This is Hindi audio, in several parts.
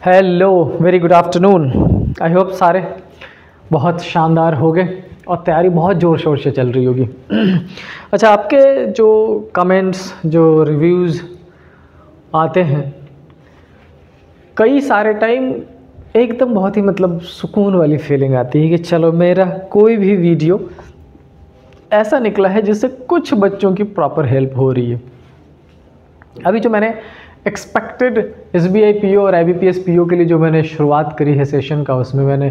Hello, very good afternoon. I hope सारे बहुत शानदार हो गए और तैयारी बहुत ज़ोर शोर से चल रही होगी। अच्छा, आपके जो कमेंट्स, जो रिव्यूज़ आते हैं, कई सारे टाइम एकदम बहुत ही मतलब सुकून वाली फीलिंग आती है कि चलो मेरा कोई भी वीडियो ऐसा निकला है जिससे कुछ बच्चों की प्रॉपर हेल्प हो रही है। अभी जो मैंने एक्सपेक्टेड SBI PO और IBPS PO के लिए जो मैंने शुरुआत करी है सेशन का, उसमें मैंने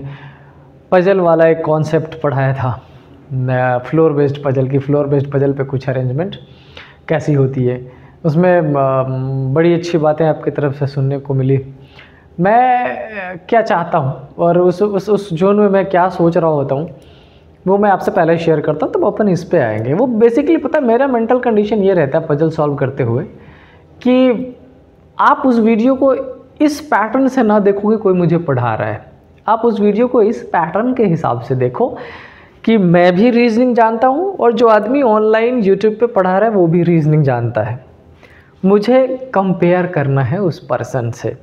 पजल वाला एक कॉन्सेप्ट पढ़ाया था, फ्लोर बेस्ड पजल की। फ्लोर बेस्ड पजल पे कुछ अरेंजमेंट कैसी होती है, उसमें बड़ी अच्छी बातें आपकी तरफ से सुनने को मिली। मैं क्या चाहता हूँ और उस जोन में मैं क्या सोच रहा होता हूँ वो मैं आपसे पहले शेयर करता हूँ, तब अपन इस पे आएंगे। वो बेसिकली पता है मेरा मेंटल कंडीशन ये रहता है पजल सॉल्व करते हुए कि आप उस वीडियो को इस पैटर्न से ना देखो कि कोई मुझे पढ़ा रहा है। आप उस वीडियो को इस पैटर्न के हिसाब से देखो कि मैं भी रीजनिंग जानता हूँ और जो आदमी ऑनलाइन यूट्यूब पे पढ़ा रहा है वो भी रीजनिंग जानता है। मुझे कंपेयर करना है उस पर्सन से,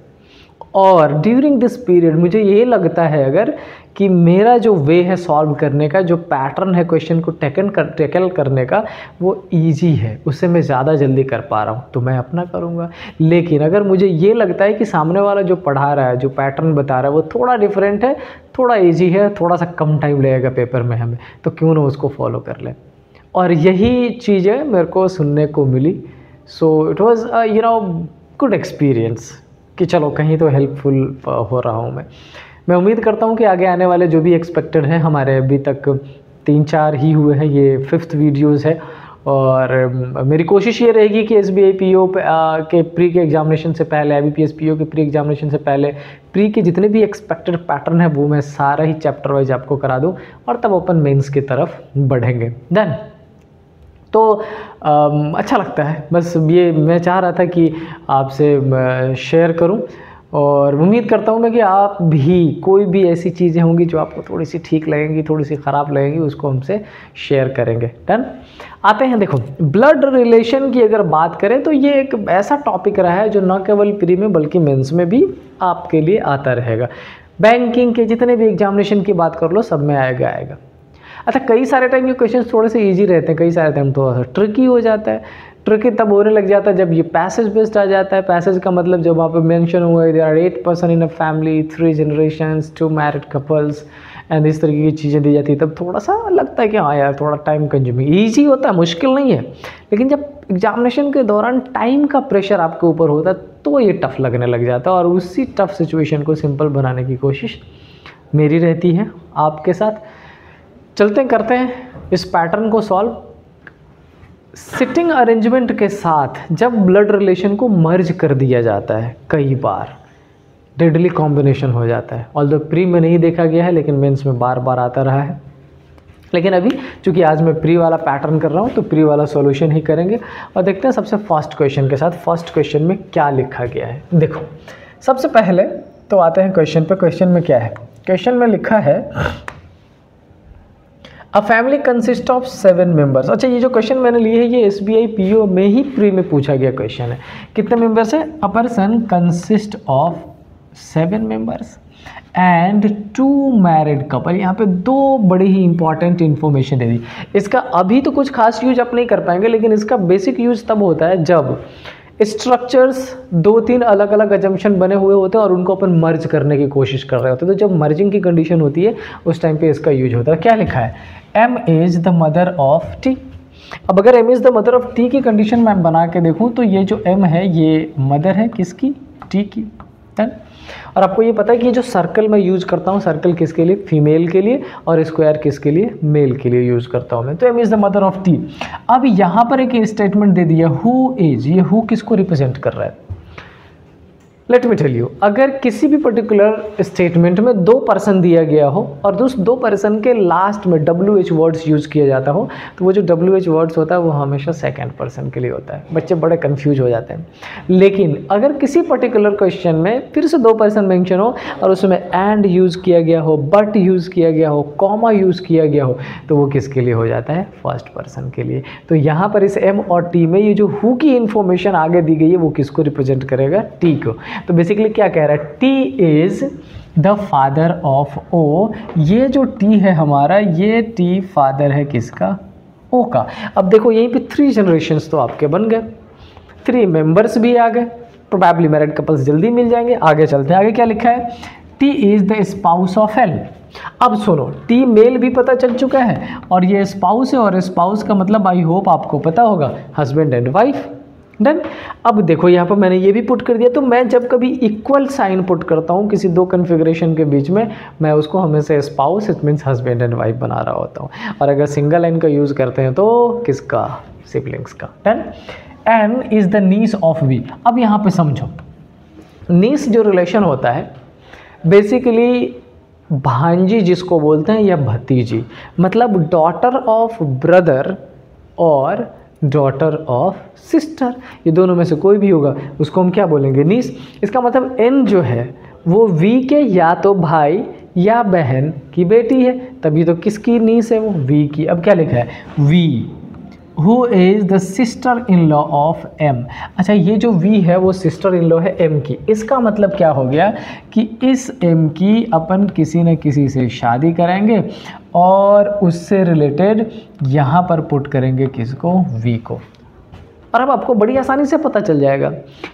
और ड्यूरिंग दिस पीरियड मुझे ये लगता है अगर कि मेरा जो वे है सॉल्व करने का, जो पैटर्न है क्वेश्चन को टैकल करने का, वो इजी है, उससे मैं ज़्यादा जल्दी कर पा रहा हूँ, तो मैं अपना करूँगा। लेकिन अगर मुझे ये लगता है कि सामने वाला जो पढ़ा रहा है, जो पैटर्न बता रहा है वो थोड़ा डिफरेंट है, थोड़ा ईजी है, थोड़ा सा कम टाइम लगेगा पेपर में हमें, तो क्यों ना उसको फॉलो कर लें। और यही चीज़ें मेरे को सुनने को मिली। So it was good experience कि चलो कहीं तो हेल्पफुल हो रहा हूँ मैं उम्मीद करता हूँ कि आगे आने वाले जो भी एक्सपेक्टेड हैं, हमारे अभी तक 3-4 ही हुए हैं, ये 5th वीडियोज़ है। और मेरी कोशिश ये रहेगी कि SBI PO के प्री के एग्जामिनेशन से पहले, IBPS PO के प्री एग्जामिनेशन से पहले, प्री के जितने भी एक्सपेक्टेड पैटर्न है वो मैं सारा ही चैप्टर वाइज आपको करा दूँ, और तब अपन मेंस की तरफ बढ़ेंगे। डन। तो अच्छा लगता है, बस ये मैं चाह रहा था कि आपसे शेयर करूं, और उम्मीद करता हूं मैं कि आप भी कोई भी ऐसी चीज़ें होंगी जो आपको थोड़ी सी ठीक लगेंगी, थोड़ी सी ख़राब लगेंगी, उसको हमसे शेयर करेंगे। डन। आते हैं, देखो ब्लड रिलेशन की अगर बात करें तो ये एक ऐसा टॉपिक रहा है जो न केवल प्री में बल्कि मेंस में भी आपके लिए आता रहेगा। बैंकिंग के जितने भी एग्जामिनेशन की बात कर लो, सब में आएगा। अच्छा, कई सारे टाइम ये क्वेश्चन थोड़े से इजी रहते हैं, कई सारे टाइम थोड़ा सा ट्रिकी हो जाता है। ट्रिकी तब होने लग जाता है जब ये पैसेज बेस्ड आ जाता है। पैसेज का मतलब जब वहाँ पे मेंशन हुआ है there are 8 person in a family, 3 generations, 2 married couples and इस तरीके की चीज़ें दी जाती है, तब थोड़ा सा लगता है कि हाँ यार थोड़ा टाइम कंज्यूमिंग। ईजी होता है, मुश्किल नहीं है, लेकिन जब एग्जामिनेशन के दौरान टाइम का प्रेशर आपके ऊपर होता है तो ये टफ लगने लग जाता है, और उसी टफ सिचुएशन को सिंपल बनाने की कोशिश मेरी रहती है आपके साथ। चलते करते हैं इस पैटर्न को सॉल्व। सिटिंग अरेंजमेंट के साथ जब ब्लड रिलेशन को मर्ज कर दिया जाता है, कई बार डेडली कॉम्बिनेशन हो जाता है। ऑल्दो प्री में नहीं देखा गया है, लेकिन मेंस में बार बार आता रहा है। लेकिन अभी चूंकि आज मैं प्री वाला पैटर्न कर रहा हूँ, तो प्री वाला सॉल्यूशन ही करेंगे और देखते हैं सबसे फर्स्ट क्वेश्चन के साथ फर्स्ट क्वेश्चन में क्या लिखा गया है। देखो, सबसे पहले तो आते हैं क्वेश्चन पे। क्वेश्चन में क्या है? क्वेश्चन में लिखा है a family consist of 7 members. अच्छा, ये जो क्वेश्चन मैंने लिए है ये SBI PO में ही प्री में पूछा गया क्वेश्चन है। कितने मेंबर्स है? A person consist of 7 members and 2 married couple. यहाँ पे 2 बड़ी ही इंपॉर्टेंट इन्फॉर्मेशन दे दी। इसका अभी तो कुछ खास यूज आप नहीं कर पाएंगे, लेकिन इसका बेसिक यूज तब होता है जब स्ट्रक्चर्स 2-3 अलग अलग अजम्पशन बने हुए होते हैं और उनको अपन मर्ज करने की कोशिश कर रहे होते हैं। तो जब मर्जिंग की कंडीशन होती है उस टाइम पे इसका यूज होता है। क्या लिखा है? M is the mother of T। अब अगर M is the mother of T की कंडीशन मैं बना के देखूं तो ये जो M है ये मदर है किसकी? T की। और आपको ये पता है कि ये जो सर्कल मैं यूज करता हूँ, सर्कल किसके लिए? फीमेल के लिए, और स्क्वायर किसके लिए? मेल के लिए यूज करता हूँ मैं। तो M is the mother of T। अब यहाँ पर एक स्टेटमेंट दे दिया हु इज। ये हु किसको रिप्रेजेंट कर रहा है? लेट मी टेल यू, अगर किसी भी पर्टिकुलर स्टेटमेंट में 2 पर्सन दिया गया हो और उस 2 पर्सन के लास्ट में WH वर्ड्स यूज किया जाता हो, तो वो जो WH वर्ड्स होता है वो हमेशा सेकंड पर्सन के लिए होता है। बच्चे बड़े कंफ्यूज हो जाते हैं। लेकिन अगर किसी पर्टिकुलर क्वेश्चन में फिर से 2 पर्सन मेंशन हो और उसमें एंड यूज किया गया हो, बट यूज किया गया हो, कॉमा यूज किया गया हो, तो वो किसके लिए हो जाता है? फर्स्ट पर्सन के लिए। तो यहाँ पर इस M और T में ये जो हु की इंफॉर्मेशन आगे दी गई है वो किसको रिप्रेजेंट करेगा? T को। तो बेसिकली क्या कह रहा है, T is the father of O. ये जो टी है हमारा, ये टी फादर है किसका, ओ का। अब देखो यहीं पे 3 जनरेशन्स तो आपके बन गए, 3 मेंबर्स भी आ गए, प्रोबेबली मैरिड कपल्स जल्दी मिल जाएंगे। आगे चलते हैं, आगे क्या लिखा है, T is the spouse of L. अब सुनो, टी मेल भी पता चल चुका है और ये स्पाउस है, और स्पाउस का मतलब आई होप आपको पता होगा हस्बैंड एंड वाइफ। डन। अब देखो यहाँ पर मैंने ये भी पुट कर दिया, तो मैं जब कभी इक्वल साइन पुट करता हूँ किसी 2 कन्फिग्रेशन के बीच में, मैं उसको हमेशा spouse, it means husband and wife बना रहा होता हूँ। और अगर सिंगल लाइन का यूज़ करते हैं तो किसका, सिबलिंग्स का। Done. N is the niece of V. अब यहाँ पे समझो, नीस जो रिलेशन होता है बेसिकली भांजी जिसको बोलते हैं या भतीजी, मतलब डॉटर ऑफ ब्रदर और डॉटर ऑफ सिस्टर, ये दोनों में से कोई भी होगा उसको हम क्या बोलेंगे, नीस। इसका मतलब एन जो है वो वी के या तो भाई या बहन की बेटी है, तभी तो किसकी नीस है, वो वी की। अब क्या लिखा है, V who is the sister in law of M. अच्छा, ये जो वी है वो सिस्टर इन लॉ है एम की। इसका मतलब क्या हो गया कि इस एम की अपन किसी न किसी से शादी कराएंगे और उससे रिलेटेड यहाँ पर पुट करेंगे किसको, वी को। और अब आपको बड़ी आसानी से पता चल जाएगा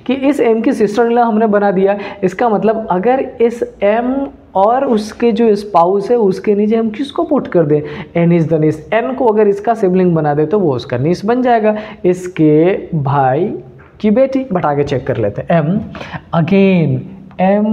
कि इस एम की सिस्टर इन लॉ हमने बना दिया। इसका मतलब अगर इस एम और उसके जो स्पाउस है उसके नीचे हम किसको पुट कर दें, N is the niece. N को अगर इसका सिबलिंग बना दे तो वो उसका नीस बन जाएगा, इसके भाई की बेटी। बट आगे चेक कर लेते हैं, M again, M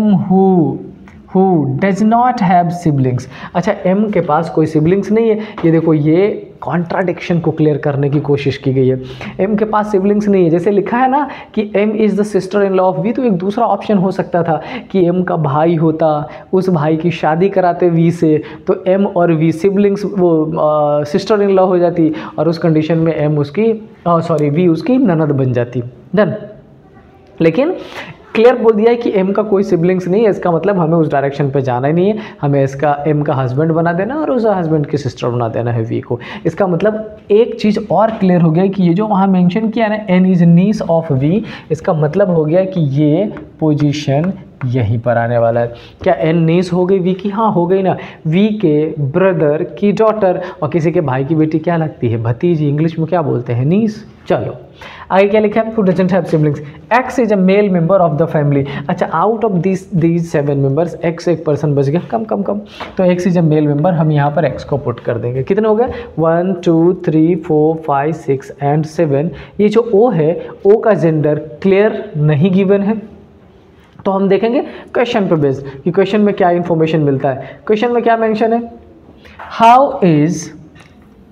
who does not have siblings. अच्छा, एम के पास कोई सिबलिंग्स नहीं है। ये देखो, ये कॉन्ट्राडिक्शन को क्लियर करने की कोशिश की गई है। एम के पास सिबलिंग्स नहीं है, जैसे लिखा है ना कि M is the sister in law of V, तो एक दूसरा ऑप्शन हो सकता था कि एम का भाई होता, उस भाई की शादी कराते वी से, तो एम और वी सिबलिंग्स, वो सिस्टर इन लॉ हो जाती, और उस कंडीशन में एम उसकी वी उसकी ननद बन जाती। डन। लेकिन क्लियर बोल दिया है कि एम का कोई सिबलिंग्स नहीं है, इसका मतलब हमें उस डायरेक्शन पे जाना ही नहीं है, हमें इसका एम का हस्बैंड बना देना और उस हस्बैंड की सिस्टर बना देना है वी को। इसका मतलब एक चीज़ और क्लियर हो गया कि ये जो वहाँ मेंशन किया ना, N is niece of V, इसका मतलब हो गया कि ये पोजीशन यहीं पर आने वाला है। क्या एन नीस हो गई वी की? हाँ, हो गई ना। वी के ब्रदर की डॉटर और किसी के भाई की बेटी क्या लगती है, भतीजी। इंग्लिश में क्या बोलते हैं, नीस। चलो आगे क्या लिखा है, who doesn't have siblings. X is a male member of the family. अच्छा, out of these 7 members X एक पर्सन बच गया, कम, तो X is a male member, हम यहाँ पर एक्स को पुट कर देंगे। कितने हो गए, 1 2 3 4 5 6 एंड 7। ये जो ओ है, ओ का जेंडर क्लियर नहीं गिवन है, तो हम देखेंगे क्वेश्चन पे बेस्ड कि क्वेश्चन में क्या इंफॉर्मेशन मिलता है। क्वेश्चन में क्या मेंशन है, how is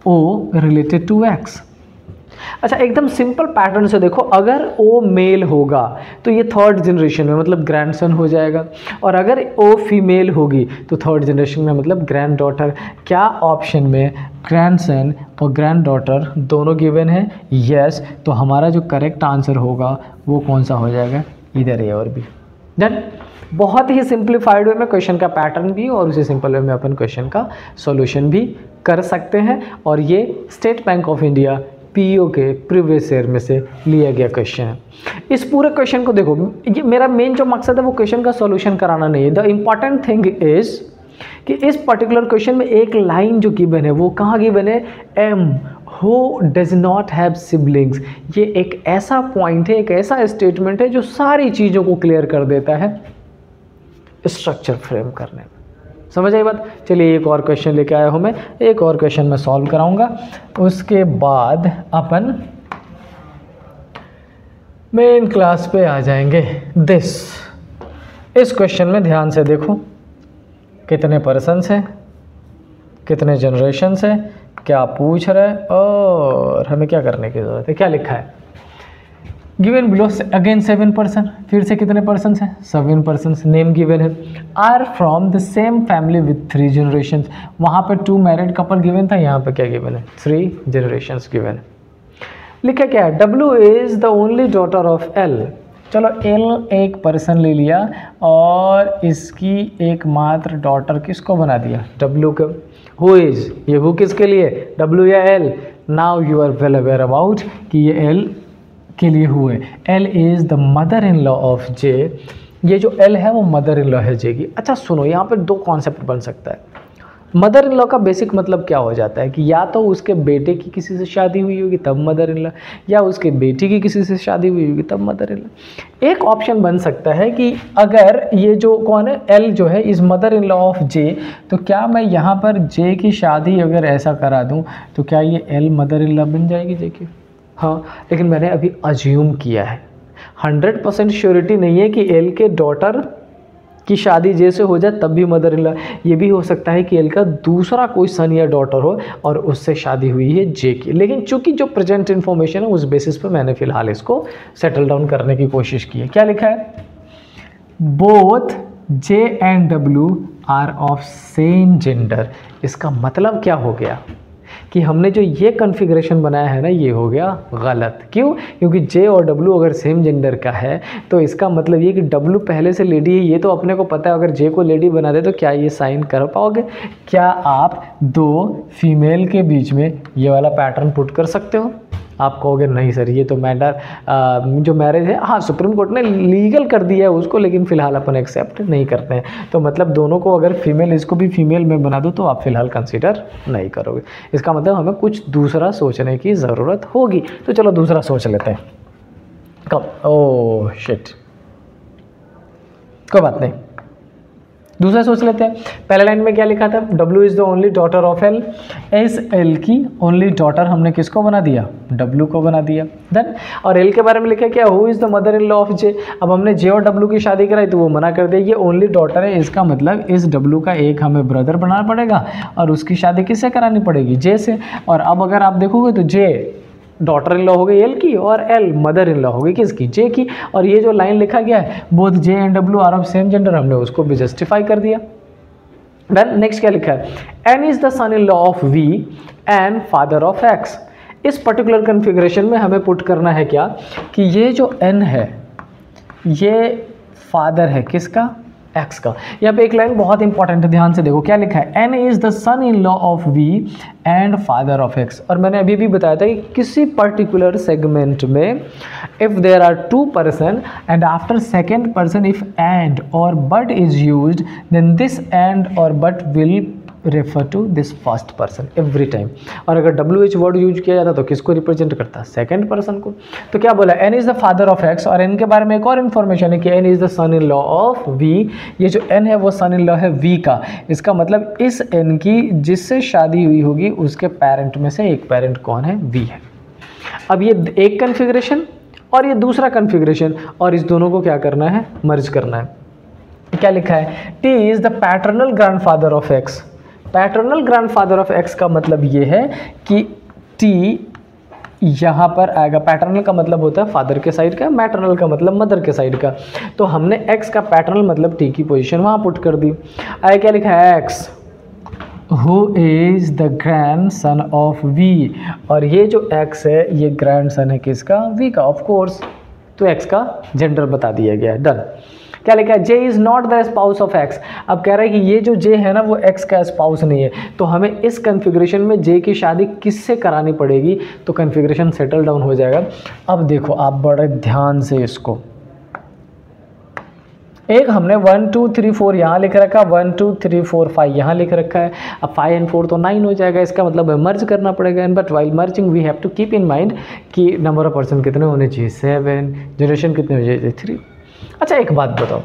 O related to X. अच्छा, एकदम सिंपल पैटर्न से देखो, अगर ओ मेल होगा तो ये 3rd जनरेशन में मतलब ग्रैंडसन हो जाएगा, और अगर ओ फीमेल होगी तो 3rd जनरेशन में मतलब ग्रैंड डॉटर। क्या ऑप्शन में ग्रैंडसन और ग्रैंड डॉटर दोनों गिवन है? यस। तो हमारा जो करेक्ट आंसर होगा वो कौन सा हो जाएगा, इधर ए और बी। डन। बहुत ही सिंप्लीफाइड वे में क्वेश्चन का पैटर्न भी और उसी सिंपल वे में अपन क्वेश्चन का सॉल्यूशन भी कर सकते हैं, और ये state bank of India PO के प्रीवियस ईयर में से लिया गया क्वेश्चन है। इस पूरे क्वेश्चन को देखो, ये मेरा मेन जो मकसद है वो क्वेश्चन का सॉल्यूशन कराना नहीं है। द इम्पॉर्टेंट थिंग इज कि इस पर्टिकुलर क्वेश्चन में एक लाइन जो गिवन है वो कहाँ गिवन है, M who does not have siblings. ये एक ऐसा पॉइंट है, एक ऐसा स्टेटमेंट है जो सारी चीज़ों को क्लियर कर देता है स्ट्रक्चर फ्रेम करने में। समझ आई बात? चलिए एक और क्वेश्चन लेके आया हूँ मैं, एक और क्वेश्चन मैं सॉल्व कराऊंगा, उसके बाद अपन मेन क्लास पे आ जाएंगे। इस क्वेश्चन में ध्यान से देखो, कितने पर्सन्स हैं, कितने जनरेशन्स हैं, क्या पूछ रहा है और हमें क्या करने की ज़रूरत है। क्या लिखा है, गिवन बिलो अगेन 7 पर्सन, फिर से कितने पर्सन हैं, 7 पर्सन। नेम गिवन है, are from the same family with 3 generations. वहाँ पे 2 मैरिड कपल गिवन था, यहाँ पे क्या गिवन है, 3 जनरेशन्स गिवन है। लिखा क्या है, W is the only daughter of L। चलो L एक पर्सन ले लिया और इसकी एकमात्र डॉटर किसको बना दिया, W को। हु इज़, ये हु किसके लिए, W या L। Now you are well aware about कि ये L के लिए हुए। L is the mother in law of J। ये जो एल है वो मदर इन लॉ है जे की। अच्छा सुनो, यहाँ पर दो कॉन्सेप्ट बन सकता है। मदर इन लॉ का बेसिक मतलब क्या हो जाता है कि या तो उसके बेटे की किसी से शादी हुई होगी तब मदर इन लॉ, या उसके बेटी की किसी से शादी हुई होगी तब मदर इन लॉ। एक ऑप्शन बन सकता है कि अगर ये जो कौन है एल जो है is mother in law of J, तो क्या मैं यहाँ पर जे की शादी अगर ऐसा करा दूँ तो क्या ये एल मदर इन लॉ बन जाएगी जे की? हाँ, लेकिन मैंने अभी अज्यूम किया है, 100% श्योरिटी नहीं है कि एल के डॉटर की शादी जैसे हो जाए तब भी मदर इन लॉ। ये भी हो सकता है कि एल का दूसरा कोई सन या डॉटर हो और उससे शादी हुई है जे की। लेकिन चूंकि जो प्रेजेंट इन्फॉर्मेशन है उस बेसिस पे मैंने फिलहाल इसको सेटल डाउन करने की कोशिश की है। क्या लिखा है? Both J and W R of same gender. इसका मतलब क्या हो गया कि हमने जो ये कॉन्फ़िगरेशन बनाया है ना, ये हो गया गलत। क्यों? क्योंकि जे और डब्ल्यू अगर सेम जेंडर का है तो इसका मतलब ये कि डब्ल्यू पहले से लेडी है, ये तो अपने को पता है। अगर जे को लेडी बना दे तो क्या ये साइन कर पाओगे? क्या आप दो फीमेल के बीच में ये वाला पैटर्न पुट कर सकते हो? आप कहोगे नहीं सर, ये तो मैटर जो मैरिज है, हाँ सुप्रीम कोर्ट ने लीगल कर दिया है उसको, लेकिन फ़िलहाल अपन एक्सेप्ट नहीं करते हैं। तो मतलब दोनों को अगर फीमेल, इसको भी फीमेल में बना दो तो आप फ़िलहाल कंसीडर नहीं करोगे। इसका मतलब हमें कुछ दूसरा सोचने की ज़रूरत होगी। तो चलो दूसरा सोच लेते हैं। कब? ओह शिट, कोई बात नहीं, दूसरा सोच लेते हैं। पहले लाइन में क्या लिखा था? W is the only daughter of L। इस L की ओनली डॉटर हमने किसको बना दिया? W को बना दिया। देन और L के बारे में लिखा क्या? Who is the mother in law of J। अब हमने J और W की शादी कराई तो वो मना कर दिया, ये ओनली डॉटर है। इसका मतलब इस W का एक हमें ब्रदर बनाना पड़ेगा और उसकी शादी किससे करानी पड़ेगी? J से। और अब अगर आप देखोगे तो J डॉटर इन लॉ हो गई एल की और एल मदर इन लॉ हो गई किसकी? जे की। और ये जो लाइन लिखा गया है both J and W R of same gender, हमने उसको भी जस्टिफाई कर दिया। देन नेक्स्ट क्या लिखा है? N is the son in law of V and father of X. इस पर्टिकुलर कन्फिग्रेशन में हमें पुट करना है क्या कि ये जो एन है ये फादर है किसका? एक्स का। यहाँ पे एक लाइन बहुत इंपॉर्टेंट है, ध्यान से देखो क्या लिखा है? N is the son in law of V and father of X. और मैंने अभी भी बताया था कि किसी पर्टिकुलर सेगमेंट में if there are two person and after second person if and और but is used then this and और but will refer to this first person every time. और अगर WH वर्ड यूज किया जाता तो किसको रिप्रेजेंट करता है? सेकंड पर्सन को। तो क्या बोला? N is the father of X. और एन के बारे में एक और इन्फॉर्मेशन है कि N is the son in law of V. ये जो एन है वो सन इन लॉ है वी का। इसका मतलब इस एन की जिससे शादी हुई होगी उसके पेरेंट में से एक पेरेंट कौन है? वी है। अब ये एक कन्फिग्रेशन और ये दूसरा कन्फिग्रेशन, और इस दोनों को क्या करना है? मर्ज करना है। क्या लिखा है? T is the paternal grandfather of x. Paternal grandfather of x का मतलब ये है कि टी यहाँ पर आएगा। पैटर्नल का मतलब होता है फादर के साइड का, मैटर्नल का मतलब मदर के साइड का। तो हमने एक्स का पैटर्नल मतलब टी की पोजीशन वहाँ पुट कर दी। आगे क्या लिखा है? X who is the grandson of V. और ये जो एक्स है ये ग्रैंड सन है किसका? वी का, ऑफ कोर्स। तो एक्स का जेंडर बता दिया गया है। डन। क्या लिखा है? J is not the spouse of X. अब कह रहा है कि ये जो जे है ना वो एक्स का स्पाउस नहीं है, तो हमें इस कन्फिग्रेशन में जे की शादी किससे करानी पड़ेगी? तो कन्फिग्रेशन सेटल डाउन हो जाएगा। अब देखो आप बड़े ध्यान से इसको, एक हमने 1 2 3 4 यहाँ लिख रखा, 1 2 3 4 5 यहाँ लिख रखा है। अब 5 and 4 तो 9 हो जाएगा, इसका मतलब मर्ज करना पड़ेगा। And but while merging we have to keep in mind कि नंबर ऑफ पर्सन कितने होने चाहिए? 7, जनरेशन कितने होने चाहिए? 3। अच्छा एक बात बताओ,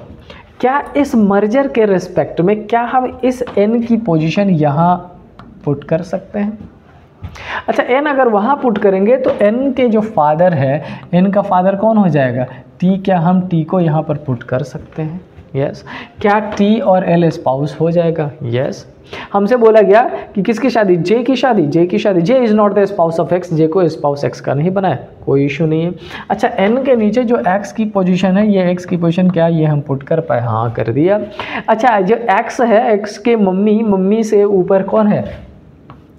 क्या इस मर्जर के रिस्पेक्ट में क्या हम इस n की पोजीशन यहाँ पुट कर सकते हैं? अच्छा n अगर वहाँ पुट करेंगे तो n के जो फादर है, n का फादर कौन हो जाएगा? t। क्या हम t को यहाँ पर पुट कर सकते हैं? यस। क्या t और l स्पाउस हो जाएगा? यस। हमसे बोला गया कि किसकी शादी? जे की शादी। जे की शादी, J is not the spouse of X. J को स्पाउस एक्स का नहीं बनाया, कोई इशू नहीं है। अच्छा n के नीचे जो x की पोजीशन है, ये x की पोजीशन क्या है? ये हम पुट कर पाए? हाँ कर दिया। अच्छा जो x है, x के मम्मी से ऊपर कौन है?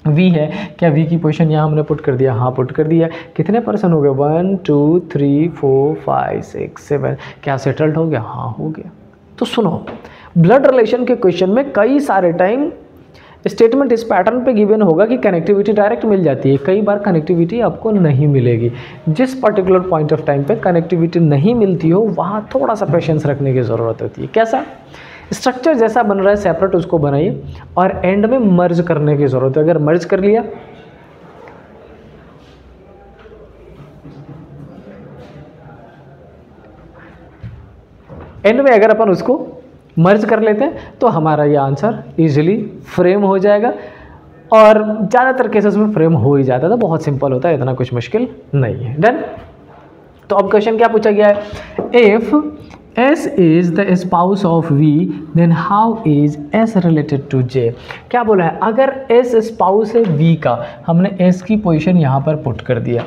v है। क्या v की पोजीशन यहाँ हमने पुट कर दिया? हाँ पुट कर दिया। कितने पर्सन हो गए? 1 2 3 4 5 6 7। क्या सेटल्ड हो गया? हाँ हो गया। तो सुनो, ब्लड रिलेशन के क्वेश्चन में कई सारे टाइम स्टेटमेंट इस पैटर्न पे गिवन होगा कि कनेक्टिविटी डायरेक्ट मिल जाती है, कई बार कनेक्टिविटी आपको नहीं मिलेगी। जिस पर्टिकुलर पॉइंट ऑफ टाइम पे कनेक्टिविटी नहीं मिलती हो वहाँ थोड़ा सा पेशेंस रखने की ज़रूरत होती है। कैसा? स्ट्रक्चर जैसा बन रहा है सेपरेट उसको बनाइए और एंड में मर्ज करने की ज़रूरत है। अगर मर्ज कर लिया एंड में, अगर अपन उसको मर्ज कर लेते हैं तो हमारा ये आंसर इजीली फ्रेम हो जाएगा और ज़्यादातर केसेस में फ्रेम हो ही जाता है। बहुत सिंपल होता है, इतना कुछ मुश्किल नहीं है। डन। तो अब क्वेश्चन क्या पूछा गया है? If S is the spouse of V, then how is S related to J? क्या बोला है? अगर S स्पाउस है V का, हमने S की पोजीशन यहाँ पर पुट कर दिया,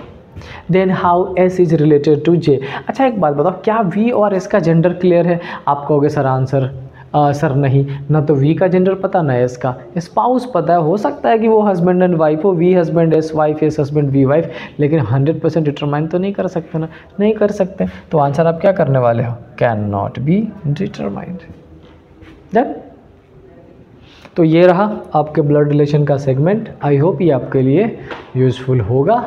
then how S is related to J। अच्छा एक बात बताओ, क्या V और S का जेंडर क्लियर है? आप कहोगे सर आंसर सर नहीं, ना तो V का जेंडर पता ना S का, स्पाउस पता है। हो सकता है कि वो हस्बैंड एंड वाइफ हो, V husband S wife, S husband V wife, लेकिन 100% डिटरमाइन तो नहीं कर सकते ना, नहीं कर सकते। तो आंसर आप क्या करने वाले हो? Can not be determined. Done. तो ये रहा आपके ब्लड रिलेशन का सेगमेंट। आई होप ये आपके लिए यूज़फुल होगा।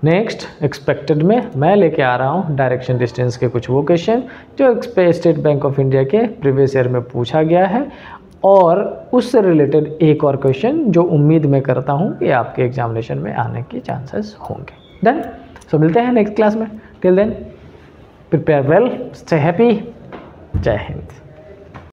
नेक्स्ट एक्सपेक्टेड में मैं लेके आ रहा हूँ डायरेक्शन डिस्टेंस के कुछ वो क्वेश्चन जो स्टेट बैंक ऑफ इंडिया के प्रीवियस ईयर में पूछा गया है, और उससे रिलेटेड एक और क्वेश्चन जो उम्मीद मैं करता हूँ कि आपके एग्जामिनेशन में आने के चांसेस होंगे। डन। सो मिलते हैं नेक्स्ट क्लास में। Till then prepare well, stay happy. जय हिंद।